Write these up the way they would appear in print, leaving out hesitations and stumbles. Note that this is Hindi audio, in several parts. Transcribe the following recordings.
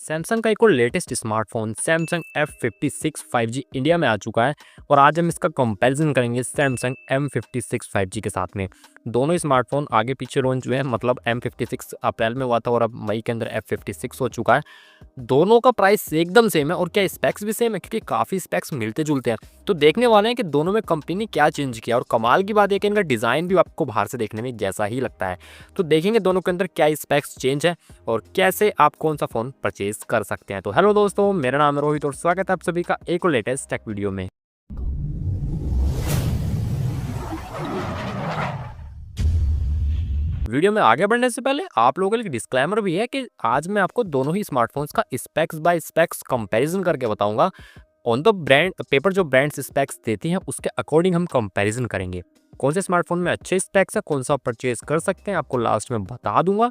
सैमसंग का एक और latest smartphone Samsung F56 5G India में आ चुका है और आज हम इसका कंपैरिजन करेंगे सैमसंग M56 5G के साथ में। दोनों स्मार्टफोन आगे पीछे लॉन्च हुए हैं, मतलब M56 अप्रैल में हुआ था और अब मई के अंदर F56 हो चुका है। दोनों का प्राइस एकदम सेम है और क्या स्पेक्स भी सेम है, क्योंकि काफ़ी स्पेक्स मिलते जुलते हैं। तो देखने वाले हैं कि दोनों में कंपनी ने क्या चेंज किया, और कमाल की बात है कि इनका डिज़ाइन भी आपको बाहर से देखने में जैसा ही लगता है। तो देखेंगे दोनों के अंदर क्या स्पेक्स चेंज है और कैसे आप कौन सा फ़ोन परचेज कर सकते हैं। तो हेलो दोस्तों, मेरा नाम है रोहित और स्वागत है आप सभी का एक और लेटेस्ट टेक वीडियो में। वीडियो में आगे बढ़ने से पहले आप लोगों के लिए डिस्क्लेमर भी है कि आज मैं आपको दोनों ही स्मार्टफोन्स का स्पेक्स बाय स्पेक्स कंपैरिजन करके बताऊंगा। ऑन द ब्रांड पेपर जो ब्रांड्स स्पेक्स देती हैं उसके अकॉर्डिंग हम कंपैरिजन करेंगे। कौन से स्मार्टफोन में अच्छे स्पेक्स है, कौन सा परचेज कर सकते हैं, आपको लास्ट में बता दूंगा।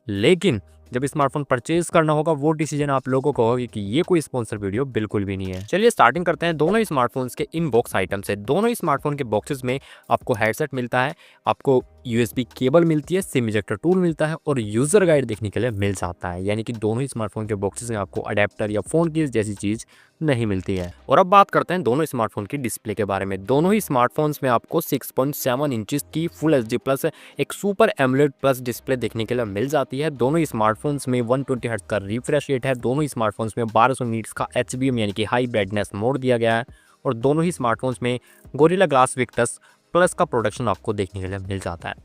लेकिन जब स्मार्टफोन परचेज करना होगा वो डिसीजन आप लोगों को होगी, कि ये कोई स्पॉन्सर वीडियो बिल्कुल भी नहीं है। चलिए स्टार्टिंग करते हैं दोनों ही स्मार्टफोन्स के इन बॉक्स आइटम से। दोनों ही स्मार्टफोन के बॉक्सेस में आपको हेडसेट मिलता है, आपको USB केबल मिलती है, सिम इजेक्टर टूल मिलता है और यूजर गाइड देखने के लिए मिल जाता है। यानी कि दोनों ही स्मार्टफोन के बॉक्सेस में आपको अडेप्टर या फोन की जैसी चीज नहीं मिलती है। और अब बात करते हैं दोनों स्मार्टफोन की डिस्प्ले के बारे में। दोनों ही स्मार्टफोन्स में आपको 6.7 इंचेस की फुल HD प्लस एक सुपर एमोलेड प्लस डिस्प्ले देखने के लिए मिल जाती है। दोनों ही स्मार्टफोन्स में 120 हर्ट्ज का रिफ्रेश रेट है। दोनों ही स्मार्टफोन्स में 1200 नीट्स का HBM यानी कि हाई ब्राइटनेस मोड दिया गया है। और दोनों ही स्मार्टफोन्स में गोरिल्ला ग्लास विक्टस प्लस का प्रोडक्शन आपको देखने के लिए मिल जाता है।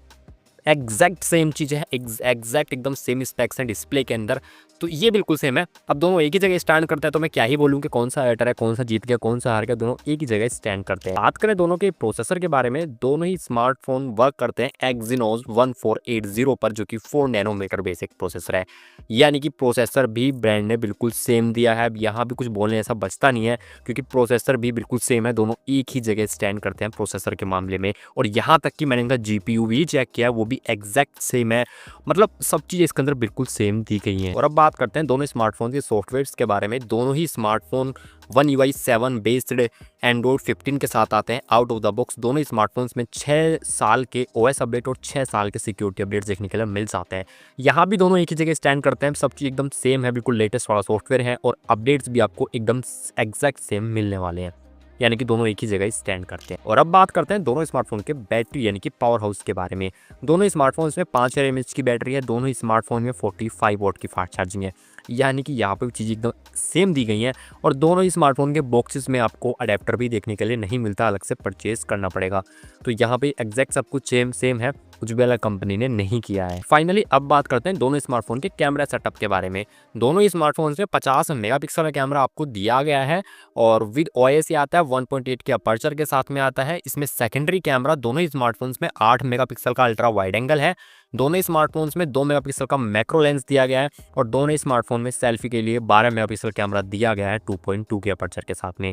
एग्जैक्ट सेम चीज़ है, एग्जैक्ट एकदम सेम स्पेक्स हैं डिस्प्ले के अंदर, तो ये बिल्कुल सेम है। अब दोनों एक ही जगह स्टैंड करते हैं, तो मैं क्या ही बोलूँ कि कौन सा बेटर है, कौन सा जीत गया, कौन सा हार गया। दोनों एक ही जगह स्टैंड करते हैं। बात करें दोनों के प्रोसेसर के बारे में, दोनों ही स्मार्टफोन वर्क करते हैं Exynos 1480 पर, जो कि 4 नैनोमीटर बेसिक प्रोसेसर है। यानी कि प्रोसेसर भी ब्रांड ने बिल्कुल सेम दिया है। अब यहाँ भी कुछ बोलने ऐसा बचता नहीं है, क्योंकि प्रोसेसर भी बिल्कुल सेम है। दोनों एक ही जगह स्टैंड करते हैं प्रोसेसर के मामले में। और यहाँ तक कि मैंने इनका GPU भी चेक किया, वो भी एग्जैक्ट सेम है। मतलब सब चीज़ इसके अंदर बिल्कुल सेम दी गई हैं। और अब बात करते हैं दोनों स्मार्टफोन के सॉफ्टवेयर्स के बारे में। दोनों ही smartphone One UI 7 based android 15 के साथ आते हैं आउट ऑफ द बॉक्स। दोनों स्मार्टफोन्स में 6 साल के OS अपडेट और 6 साल के सिक्योरिटी अपडेट्स देखने के लिए मिल जाते हैं। यहाँ भी दोनों एक ही जगह स्टैंड करते हैं। सब चीज़ एकदम सेम है, बिल्कुल लेटेस्ट वाला सॉफ्टवेयर है और अपडेट्स भी आपको एकदम एग्जैक्ट सेम मिलने वाले हैं। यानी कि दोनों एक ही जगह स्टैंड करते हैं। और अब बात करते हैं दोनों स्मार्टफोन के बैटरी यानी कि पावर हाउस के बारे में। दोनों स्मार्टफोन्स में 5000 mAh की बैटरी है। दोनों ही स्मार्टफोन में 45 वॉट की फास्ट चार्जिंग है। यानी कि यहाँ पर चीज़ एकदम सेम दी गई है। और दोनों ही स्मार्टफोन के बॉक्सेस में आपको अडेप्टर भी देखने के लिए नहीं मिलता, अलग से परचेज करना पड़ेगा। तो यहाँ पे एग्जैक्ट सब कुछ सेम है, कुछ भी अलग कंपनी ने नहीं किया है। फाइनली अब बात करते हैं दोनों स्मार्टफोन के कैमरा सेटअप के बारे में। दोनों ही स्मार्टफोन्स में 50 मेगापिक्सल का कैमरा आपको दिया गया है और विद OIS आता है, 1.8 के अपर्चर के साथ में आता है। इसमें सेकेंडरी कैमरा दोनों ही स्मार्टफोन्स में 8 मेगापिक्सल का अल्ट्रा वाइड एंगल है। दोनों ही स्मार्टफोन्स में 2 मेगापिक्सल का मैक्रो लेंस दिया गया है और दोनों ही स्मार्टफोन में सेल्फी के लिए 12 मेगापिक्सल कैमरा दिया गया है 2.2 के अपर्चर के साथ में।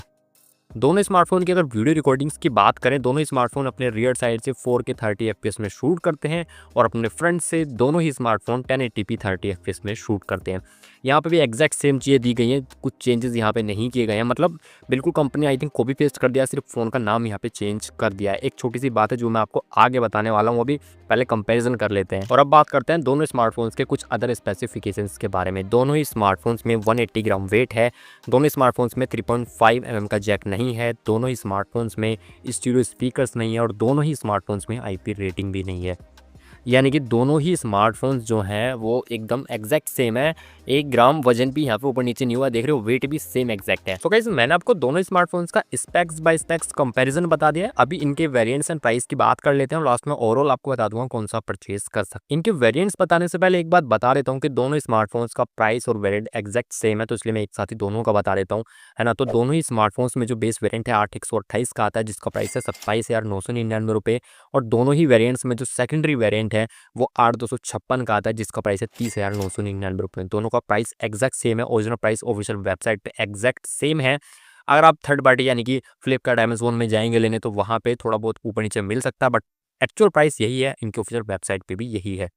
दोनों स्मार्टफोन की अगर वीडियो रिकॉर्डिंग्स की बात करें, दोनों स्मार्टफोन अपने रियर साइड से 4K 30 FPS में शूट करते हैं और अपने फ्रंट से दोनों ही स्मार्टफोन 1080p 30 FPS में शूट करते हैं। यहाँ पे भी एग्जैक्ट सेम चीज़ें दी गई हैं, कुछ चेंजेस यहाँ पे नहीं किए गए हैं। मतलब बिल्कुल company I think copy paste कर दिया, सिर्फ फ़ोन का नाम यहाँ पे चेंज कर दिया है। एक छोटी सी बात है जो मैं आपको आगे बताने वाला हूँ, वो भी पहले कंपेरिजन कर लेते हैं। और अब बात करते हैं दोनों स्मार्टफोन्स के कुछ अदर स्पेसिफिकेशंस के बारे में। दोनों ही स्मार्टफोन्स में 180 ग्राम वेट है। दोनों स्मार्टफोन्स में 3.5 mm का जैक नहीं है। दोनों ही स्मार्टफोन्स में स्टीरियो स्पीकर्स नहीं है और दोनों ही स्मार्टफोन्स में IP रेटिंग भी नहीं है। यानी कि दोनों ही स्मार्टफोन्स जो हैं वो एकदम एग्जैक्ट सेम है। 1 ग्राम वजन भी यहाँ पे ऊपर नीचे नहीं हुआ, देख रहे हो, वेट भी सेम एग्जैक्ट है। तो गाइस मैंने आपको दोनों स्मार्टफोन्स का स्पेक्स बाय स्पेक्स कंपैरिजन बता दिया है। अभी इनके वेरिएंट्स एंड प्राइस की बात कर लेते हैं और लास्ट में ओवरऑल आपको बता दूंगा कौन सा परचेज कर सकते हैं। इनके वेरिएंट्स बताने से पहले एक बात बता देता हूँ कि दोनों स्मार्टफोन्स का प्राइस और वेरिएंट एग्जैक्ट सेम है, तो इसलिए मैं एक साथ ही दोनों का बता देता हूँ, है ना। तो दोनों ही स्मार्टफोन्स में जो बेस वेरिएंट है 8128 का आता है, जिसका प्राइस है 27,999 रुपये। और दोनों ही वेरिएंट्स में जो सेकेंडरी वेरिएंट है वो 8256 का आता है, जिसका प्राइस है 30,999 रुपये। दोनों का प्राइस एग्जैक्ट सेम है। ओरिजिनल प्राइस ऑफिशियल वेबसाइट पे एग्जैक्ट सेम है। अगर आप थर्ड पार्टी यानी कि फ्लिपकार्ट अमेजोन में जाएंगे लेने, तो वहाँ पे थोड़ा बहुत ऊपर नीचे मिल सकता है, बट एक्चुअल प्राइस यही है, इनके ऑफिशियल वेबसाइट पे भी यही है।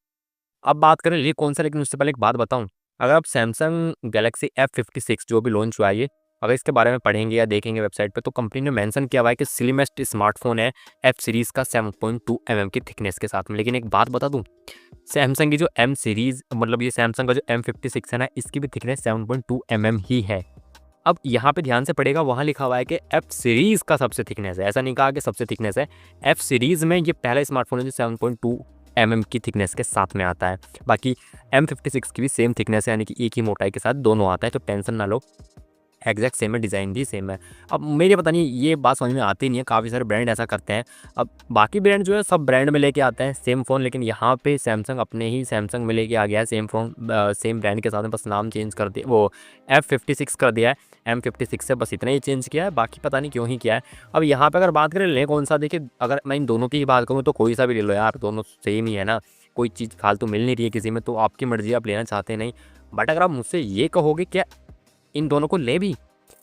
अब बात करें लिए कौन सा, लेकिन उससे पहले एक बात बताऊं, अगर आप सैमसंग गैलेक्सी F56 जो भी लॉन्च हुआ है, ये अगर इसके बारे में पढ़ेंगे या देखेंगे वेबसाइट पे, तो कंपनी ने मेंशन किया हुआ है कि स्लिमेस्ट स्मार्टफोन है एफ सीरीज़ का 7.2 mm की थिकनेस के साथ में। लेकिन एक बात बता दूँ, सैमसंग की जो एम सीरीज़ मतलब ये सैमसंग का जो M56 है ना, इसकी भी थिकनेस 7.2 mm ही है। अब यहाँ पे ध्यान से पढ़ेगा, वहाँ लिखा हुआ है कि एफ सीरीज़ का सबसे थिकनेस है, ऐसा नहीं कहा कि सबसे थिकनेस है। एफ सीरीज़ में ये पहला स्मार्टफोन है जो 7.2 mm की थिकनेस के साथ में आता है। बाकी M56 की भी सेम थिकनेस है, यानी कि एक ही मोटाई के साथ दोनों आता है, तो टेंशन ना लो, एग्जैक्ट सेम है, डिज़ाइन भी सेम है। अब मेरे पता नहीं ये बात समझ में आती नहीं है, काफ़ी सारे ब्रांड ऐसा करते हैं। अब बाकी ब्रांड जो है सब ब्रांड में लेके आते हैं सेम फ़ोन, लेकिन यहाँ पे सैमसंग अपने ही सैमसंग में लेके आ गया है सेम फ़ोन सेम ब्रांड के साथ में, बस नाम चेंज कर दिया, वो F56 कर दिया है, M56 से बस इतना ही चेंज किया है, बाकी पता नहीं क्यों ही किया है। अब यहाँ पे अगर बात करें लें कौन सा, देखिए अगर मैं इन दोनों की ही बात करूँ तो कोई सा भी ले लो यार, दोनों सेम ही है ना, कोई चीज़ फालतू मिल नहीं रही है किसी में, तो आपकी मर्ज़ी, आप लेना चाहते नहीं। बट अगर आप मुझसे ये कहोगे क्या इन दोनों को ले भी,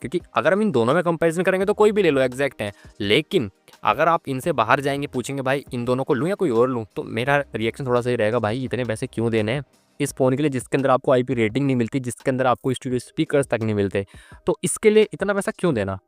क्योंकि अगर हम इन दोनों में कंपैरिजन करेंगे तो कोई भी ले लो एग्जैक्ट है, लेकिन अगर आप इनसे बाहर जाएंगे, पूछेंगे भाई इन दोनों को लूँ या कोई और लूँ, तो मेरा रिएक्शन थोड़ा सा ही रहेगा, भाई इतने पैसे क्यों देने हैं इस फ़ोन के लिए जिसके अंदर आपको IP रेटिंग नहीं मिलती, जिसके अंदर आपको स्टूडियो स्पीकर्स तक नहीं मिलते, तो इसके लिए इतना पैसा क्यों देना।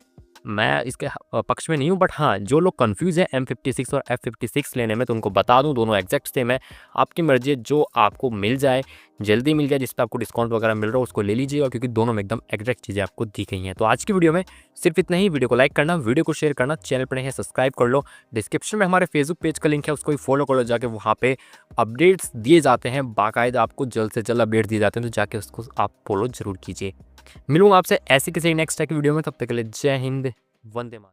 मैं इसके पक्ष में नहीं हूँ, बट हाँ, जो लोग कंफ्यूज है M56 और F56 लेने में, तो उनको बता दूँ दोनों एग्जैक्ट सेम है। आपकी मर्जी है, जो आपको मिल जाए, जल्दी मिल जाए, जिस पे आपको डिस्काउंट वगैरह मिल रहा हो उसको ले लीजिएगा, क्योंकि दोनों में एकदम एग्जैक्ट चीज़ें आपको दी गई हैं। तो आज की वीडियो में सिर्फ इतना ही। वीडियो को लाइक करना, वीडियो को शेयर करना, चैनल पर है सब्सक्राइब कर लो। डिस्क्रिप्शन में हमारे फेसबुक पेज का लिंक है, उसको भी फॉलो कर लो जाके, वहाँ पे अपडेट्स दिए जाते हैं, बाकायदा आपको जल्द से जल्द अपडेट दिए जाते हैं, तो जाके उसको आप फॉलो जरूर कीजिए। मिलूंगा आपसे ऐसी किसी नेक्स्ट टाइप की वीडियो में, तब तक के लिए जय हिंद, वंदे मातरम।